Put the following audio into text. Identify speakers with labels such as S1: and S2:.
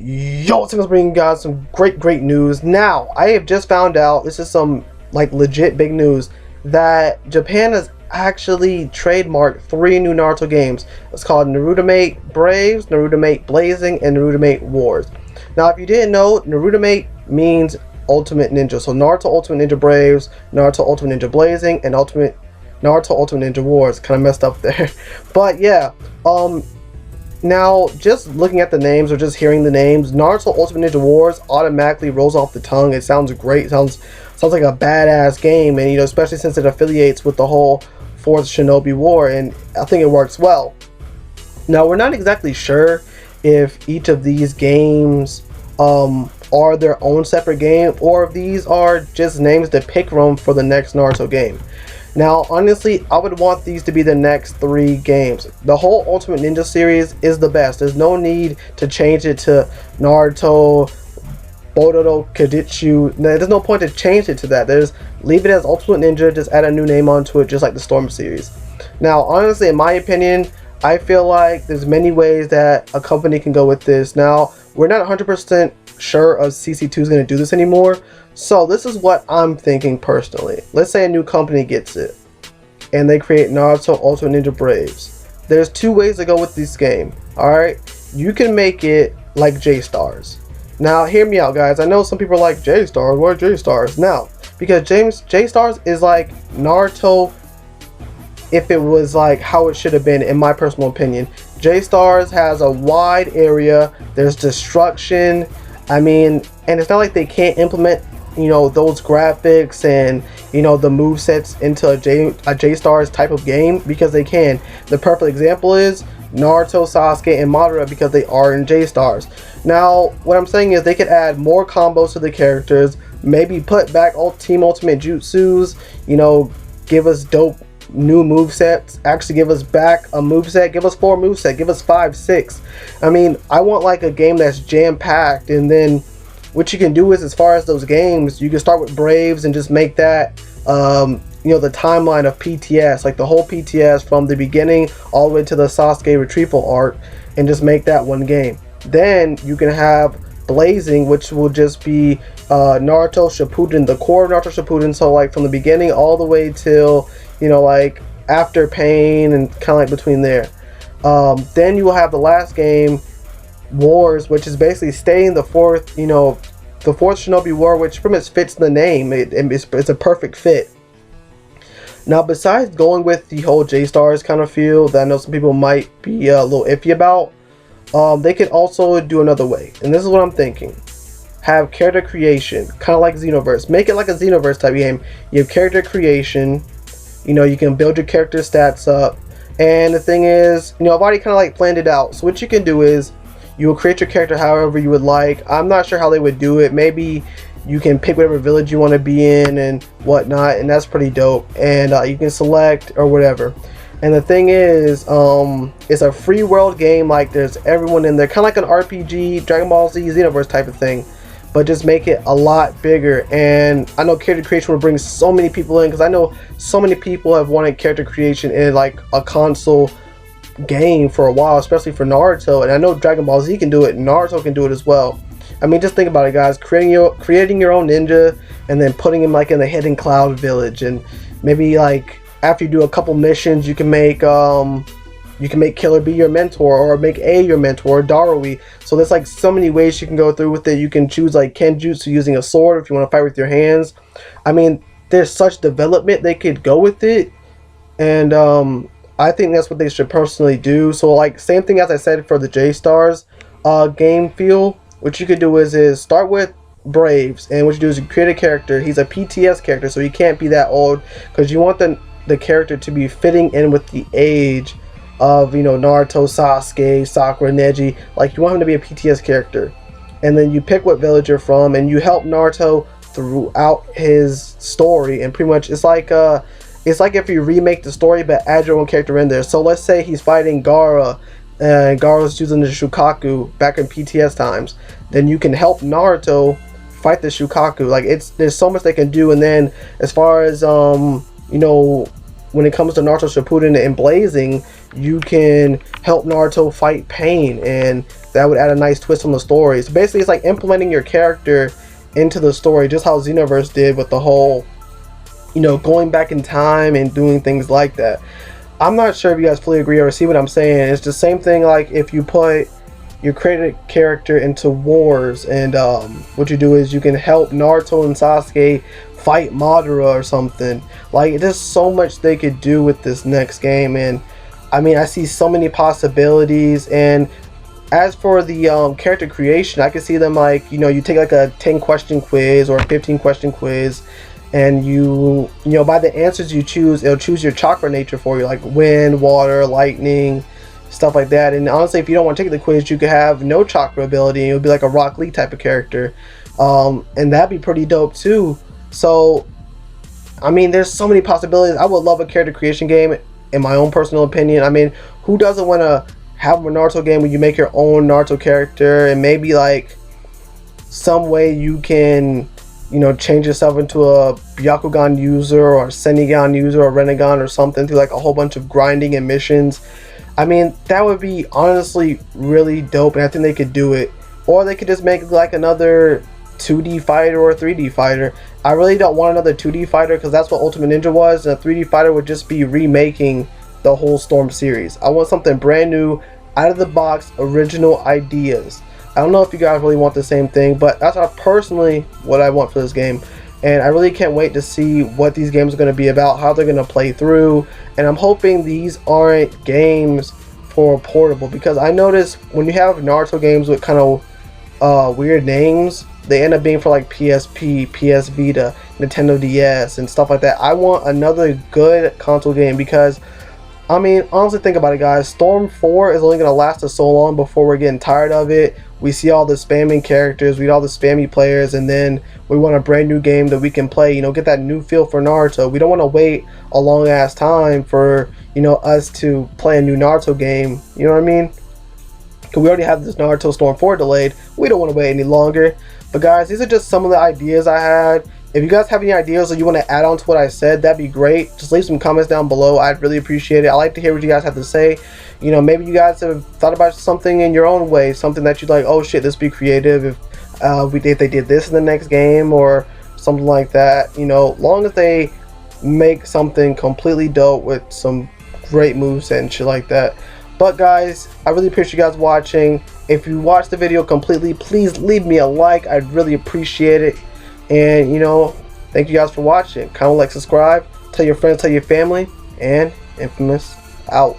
S1: Yo, it's bringing you guys some great news. Now, I have just found out, this is some like legit big news, that Japan has actually trademarked 3 new Naruto games. It's called Naruto Braves, Naruto Blazing, and Naruto Wars. Now, if you didn't know, Naruto means Ultimate Ninja. So Naruto Ultimate Ninja Braves, Naruto Ultimate Ninja Blazing, and Naruto Ultimate Ninja Wars. Kind of messed up there. But yeah, now, just looking at the names or just hearing the names, Naruto Ultimate Ninja Wars automatically rolls off the tongue. It sounds great. Sounds like a badass game, and especially since it affiliates with the whole Fourth Shinobi War, and I think it works well. Now, we're not exactly sure if each of these games are their own separate game, or if these are just names to pick from for the next Naruto game. Now, honestly, I would want these to be the next 3 games. The whole Ultimate Ninja series is the best. There's no need to change it to Naruto Boruto Kadichu. There's no point to change it to that. There's leave it as Ultimate Ninja, just add a new name onto it, just like the Storm series. Now, honestly, in my opinion, I feel like there's many ways that a company can go with this. Now, we're not 100% sure if CC2 is going to do this anymore. So this is what I'm thinking personally. Let's say a new company gets it and they create Naruto Ultimate Ninja Braves. There's 2 ways to go with this game. Alright, you can make it like J-Stars. Now hear me out, guys. I know some people are like, J-Stars, what are J-Stars? Now, because J-Stars is like Naruto if it was like how it should have been, in my personal opinion. J-Stars has a wide area, there's destruction, and it's not like they can't implement those graphics and the movesets into a J-Stars type of game, because they can. The perfect example is Naruto, Sasuke, and Madara, because they are in J-Stars. Now, what I'm saying is they could add more combos to the characters, maybe put back Team Ultimate Jutsus, give us dope new movesets, actually give us back a moveset, give us 4 movesets, give us 5, 6. I want like a game that's jam-packed, and then what you can do is, as far as those games, you can start with Braves and just make that the timeline of PTS, like the whole PTS from the beginning all the way to the Sasuke retrieval arc, and just make that one game. Then you can have Blazing, which will just be Naruto Shippuden, the core of Naruto Shippuden, so like from the beginning all the way till like after Pain, and kind of like between there. Then you will have the last game, Wars, which is basically staying the fourth Shinobi War, which pretty much fits the name. It's a perfect fit. Now, besides going with the whole J-Stars kind of feel that I know some people might be a little iffy about, they could also do another way, and this is what I'm thinking. Have character creation, kind of like Xenoverse. Make it like a Xenoverse type game. You have character creation, you can build your character stats up, and the thing is, I've already kind of like planned it out. So what you can do is, you will create your character however you would like. I'm not sure how they would do it. Maybe you can pick whatever village you want to be in and whatnot, and that's pretty dope. And you can select or whatever. And the thing is, it's a free world game. Like, there's everyone in there, kind of like an RPG, Dragon Ball Z, Xenoverse type of thing, but just make it a lot bigger. And I know character creation will bring so many people in, because I know so many people have wanted character creation in like a console game for a while, especially for Naruto, and I know Dragon Ball Z can do it, and Naruto can do it as well. Just think about it, guys. Creating your own ninja, and then putting him like in the Hidden Cloud Village, and maybe like after you do a couple missions, you can make Killer B your mentor, or make A your mentor, or Darui. So there's like so many ways you can go through with it. You can choose like Kenjutsu using a sword if you want to fight with your hands. There's such development they could go with it, and I think that's what they should personally do. So like, same thing as I said for the J-Stars game feel. What you could do is start with Braves, and what you do is you create a character. He's a PTS character, so he can't be that old, because you want the character to be fitting in with the age of Naruto, Sasuke, Sakura, Neji. Like, you want him to be a PTS character, and then you pick what village you're from, and you help Naruto throughout his story. And pretty much it's like if you remake the story but add your own character in there. So let's say he's fighting Gaara, and Gaara's using the Shukaku back in PTS times. Then you can help Naruto fight the Shukaku. Like, there's so much they can do. And then as far as when it comes to Naruto Shippuden and Blazing, you can help Naruto fight pain, and that would add a nice twist on the story. So basically, it's like implementing your character into the story, just how Xenoverse did with the whole, you know, going back in time and doing things like that. I'm not sure if you guys fully agree or see what I'm saying. It's the same thing like if you put your created character into wars, and what you do is you can help Naruto and Sasuke fight Madara or something. Like, there's so much they could do with this next game, and I mean, I see so many possibilities. And as for the character creation, I can see them like, you know, you take like a 10 question quiz or a 15 question quiz, and you know, by the answers you choose, it'll choose your chakra nature for you, like wind, water, lightning, stuff like that. And honestly, if you don't want to take the quiz, you could have no chakra ability and it would be like a Rock Lee type of character, and that'd be pretty dope too. So I mean, there's so many possibilities. I would love a character creation game, in my own personal opinion. I mean, who doesn't want to have a Naruto game where you make your own Naruto character, and maybe like some way you can, you know, change yourself into a Byakugan user or a Sennigan user or Renegon or something through like a whole bunch of grinding and missions. I mean, that would be honestly really dope, and I think they could do it. Or they could just make like another 2D fighter or a 3D fighter. I really don't want another 2D fighter because that's what Ultimate Ninja was, and a 3D fighter would just be remaking the whole Storm series. I want something brand new, out of the box, original ideas. I don't know if you guys really want the same thing, but that's personally what I want for this game. And I really can't wait to see what these games are going to be about, how they're going to play through. And I'm hoping these aren't games for portable, because I notice when you have Naruto games with kind of weird names, they end up being for like PSP, PS Vita, Nintendo DS, and stuff like that. I want another good console game because, I mean, honestly, think about it, guys. Storm 4 is only going to last us so long before we're getting tired of it. We see all the spamming characters, we get all the spammy players, and then we want a brand new game that we can play, you know, get that new feel for Naruto. We don't want to wait a long ass time for, you know, us to play a new Naruto game. You know what I mean? Because we already have this Naruto Storm 4 delayed. We don't want to wait any longer. But guys, these are just some of the ideas I had. If you guys have any ideas or you want to add on to what I said, that'd be great. Just leave some comments down below. I'd really appreciate it. I like to hear what you guys have to say. You know, maybe you guys have thought about something in your own way, something that you'd like, oh shit, this would be creative if they did this in the next game or something like that. You know, long as they make something completely dope with some great moves and shit like that. But guys, I really appreciate you guys watching. If you watched the video completely, please leave me a like. I'd really appreciate it. And, you know, thank you guys for watching. Comment, like, subscribe, tell your friends, tell your family, and Infamous out.